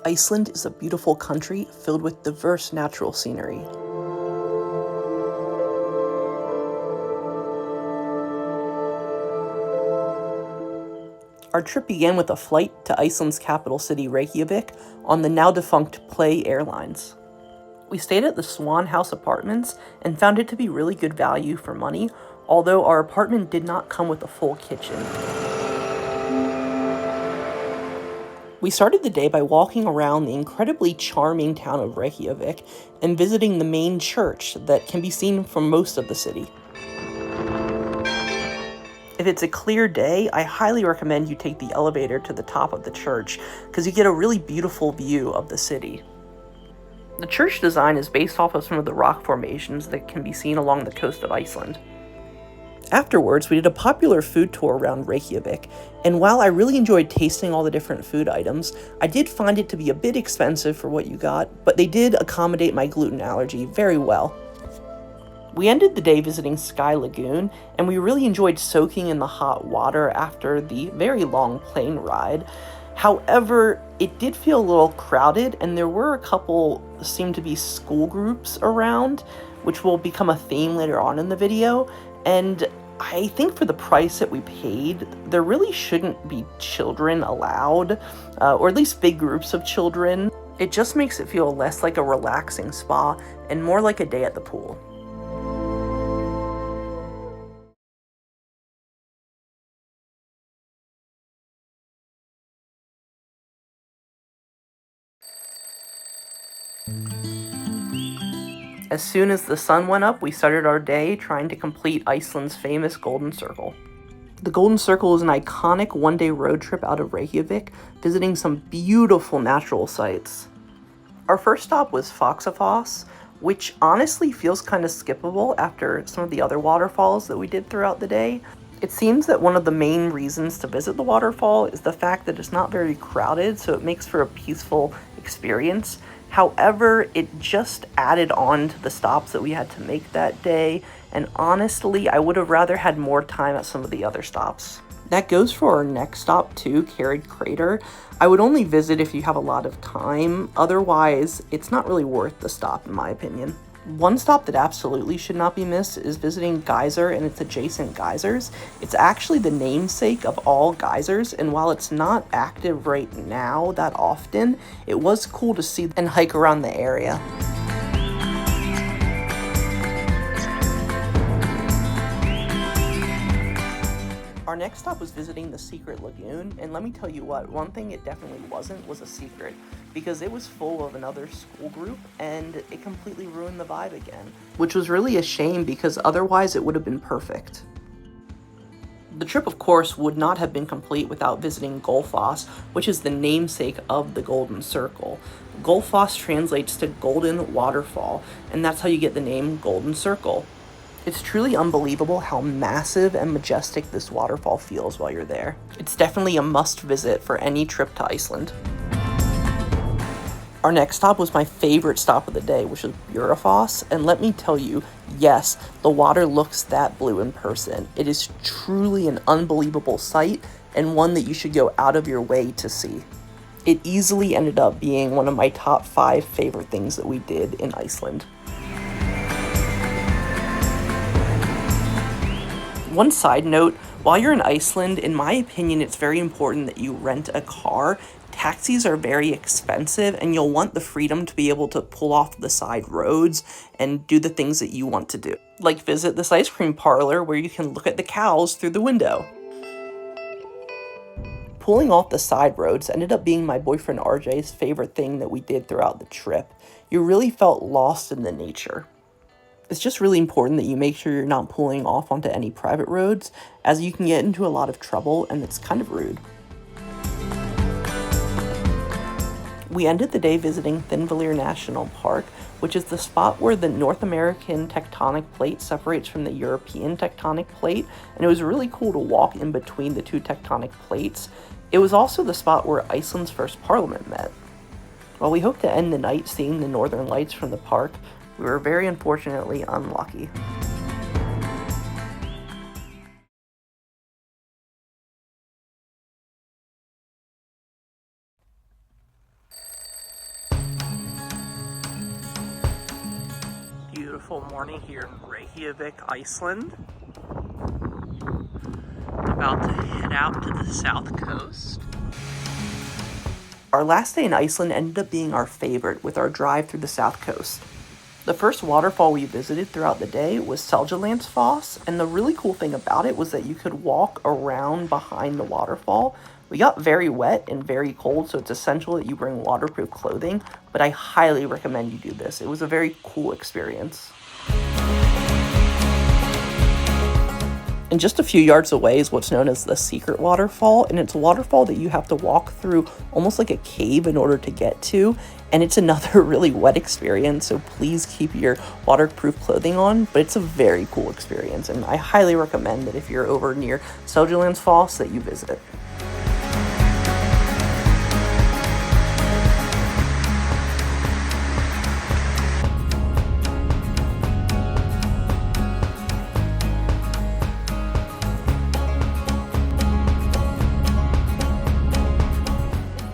Iceland is a beautiful country filled with diverse natural scenery. Our trip began with a flight to Iceland's capital city, Reykjavík, on the now-defunct Play Airlines. We stayed at the Swan House Apartments and found it to be really good value for money, although our apartment did not come with a full kitchen. We started the day by walking around the incredibly charming town of Reykjavík and visiting the main church that can be seen from most of the city. If it's a clear day, I highly recommend you take the elevator to the top of the church because you get a really beautiful view of the city. The church design is based off of some of the rock formations that can be seen along the coast of Iceland. Afterwards, we did a popular food tour around Reykjavík, and while I really enjoyed tasting all the different food items, I did find it to be a bit expensive for what you got, but they did accommodate my gluten allergy very well. We ended the day visiting Sky Lagoon, and we really enjoyed soaking in the hot water after the very long plane ride. However, it did feel a little crowded, and there were a couple seemed to be school groups around, which will become a theme later on in the video. And I think for the price that we paid, there really shouldn't be children allowed, or at least big groups of children. It just makes it feel less like a relaxing spa and more like a day at the pool. As soon as the sun went up, we started our day trying to complete Iceland's famous Golden Circle. The Golden Circle is an iconic one-day road trip out of Reykjavík, visiting some beautiful natural sights. Our first stop was Faxafoss, which honestly feels kind of skippable after some of the other waterfalls that we did throughout the day. It seems that one of the main reasons to visit the waterfall is the fact that it's not very crowded, so it makes for a peaceful experience. However, it just added on to the stops that we had to make that day, and honestly, I would have rather had more time at some of the other stops. That goes for our next stop too, Carried Crater. I would only visit if you have a lot of time, otherwise it's not really worth the stop in my opinion. One stop that absolutely should not be missed is visiting Geyser and its adjacent geysers. It's actually the namesake of all geysers, and while it's not active right now that often, it was cool to see and hike around the area. Our next stop was visiting the secret lagoon, and let me tell you what, one thing it definitely wasn't was a secret, because it was full of another school group, and it completely ruined the vibe again, which was really a shame because otherwise it would have been perfect. The trip, of course, would not have been complete without visiting Gullfoss, which is the namesake of the Golden Circle. Gullfoss translates to Golden Waterfall, and that's how you get the name Golden Circle. It's truly unbelievable how massive and majestic this waterfall feels while you're there. It's definitely a must visit for any trip to Iceland. Our next stop was my favorite stop of the day, which was Búrafoss, and let me tell you, yes, the water looks that blue in person. It is truly an unbelievable sight, and one that you should go out of your way to see. It easily ended up being one of my top 5 favorite things that we did in Iceland. One side note, while you're in Iceland, in my opinion, it's very important that you rent a car. Taxis are very expensive, and you'll want the freedom to be able to pull off the side roads and do the things that you want to do. Like visit this ice cream parlor where you can look at the cows through the window. Pulling off the side roads ended up being my boyfriend RJ's favorite thing that we did throughout the trip. You really felt lost in the nature. It's just really important that you make sure you're not pulling off onto any private roads, as you can get into a lot of trouble and it's kind of rude. We ended the day visiting Thingvellir National Park, which is the spot where the North American tectonic plate separates from the European tectonic plate, and it was really cool to walk in between the two tectonic plates. It was also the spot where Iceland's first parliament met. While we hoped to end the night seeing the northern lights from the park, we were very unfortunately unlucky. beautiful morning here in Reykjavík, Iceland. About to head out to the south coast. Our last day in Iceland ended up being our favorite with our drive through the south coast. The first waterfall we visited throughout the day was Seljalandsfoss, and the really cool thing about it was that you could walk around behind the waterfall. We got very wet and very cold, so it's essential that you bring waterproof clothing, but I highly recommend you do this. It was a very cool experience. And just a few yards away is what's known as the Secret Waterfall, and it's a waterfall that you have to walk through almost like a cave in order to get to, and it's another really wet experience, so please keep your waterproof clothing on, but it's a very cool experience, and I highly recommend that if you're over near Seljalandsfoss that you visit it.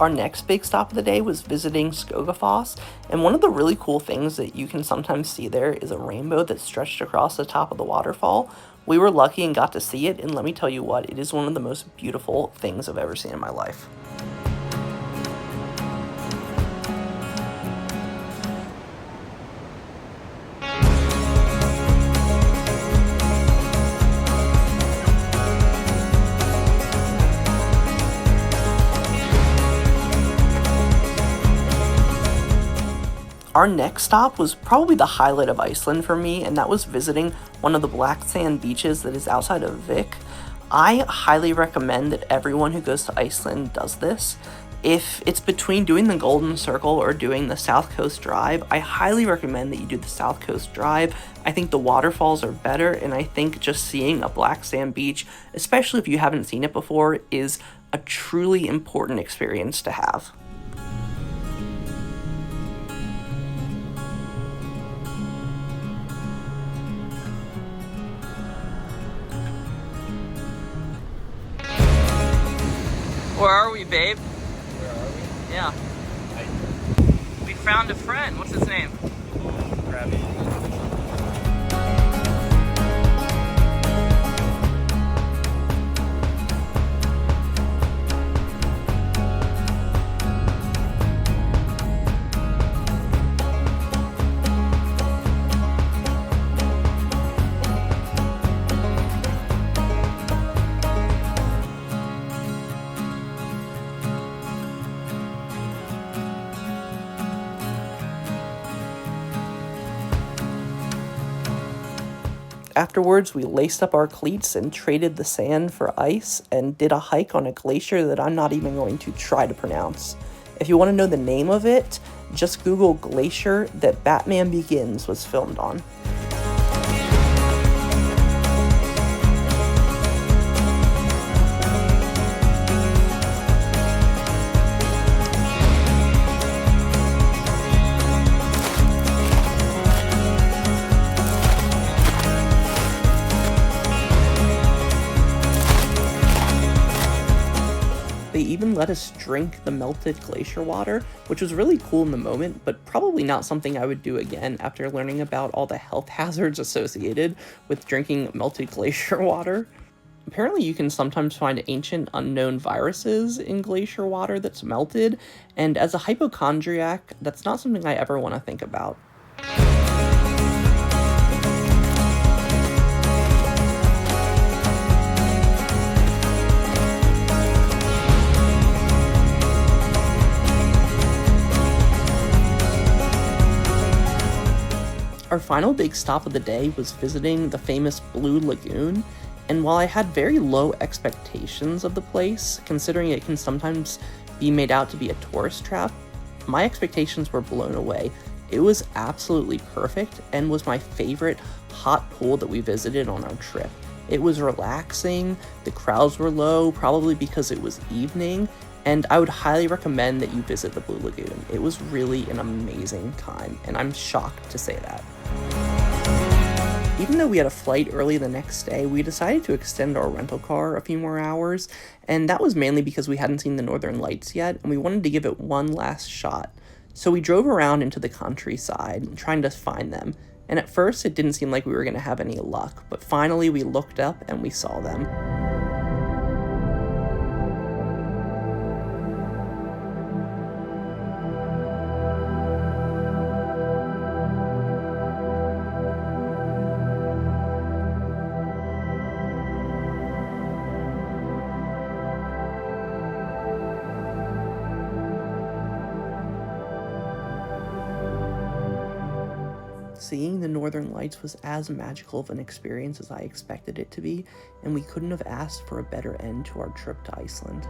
Our next big stop of the day was visiting Skogafoss, and one of the really cool things that you can sometimes see there is a rainbow that's stretched across the top of the waterfall. We were lucky and got to see it, and let me tell you what, it is one of the most beautiful things I've ever seen in my life. Our next stop was probably the highlight of Iceland for me, and that was visiting one of the black sand beaches that is outside of Vik. I highly recommend that everyone who goes to Iceland does this. If it's between doing the Golden Circle or doing the South Coast Drive, I highly recommend that you do the South Coast Drive. I think the waterfalls are better, and I think just seeing a black sand beach, especially if you haven't seen it before, is a truly important experience to have. Where are we, babe? Where are we? Yeah. We found a friend. What's his name? Krabby. Afterwards, we laced up our cleats and traded the sand for ice and did a hike on a glacier that I'm not even going to try to pronounce. If you want to know the name of it, just Google glacier that Batman Begins was filmed on. They even let us drink the melted glacier water, which was really cool in the moment, but probably not something I would do again after learning about all the health hazards associated with drinking melted glacier water. Apparently you can sometimes find ancient unknown viruses in glacier water that's melted, and as a hypochondriac, that's not something I ever want to think about. Our final big stop of the day was visiting the famous Blue Lagoon, and while I had very low expectations of the place, considering it can sometimes be made out to be a tourist trap, my expectations were blown away. It was absolutely perfect and was my favorite hot pool that we visited on our trip. It was relaxing, the crowds were low, probably because it was evening, and I would highly recommend that you visit the Blue Lagoon. It was really an amazing time, and I'm shocked to say that. Even though we had a flight early the next day, we decided to extend our rental car a few more hours, and that was mainly because we hadn't seen the Northern Lights yet, and we wanted to give it one last shot. So we drove around into the countryside, trying to find them, and at first it didn't seem like we were going to have any luck, but finally we looked up and we saw them. Seeing the Northern Lights was as magical of an experience as I expected it to be, and we couldn't have asked for a better end to our trip to Iceland.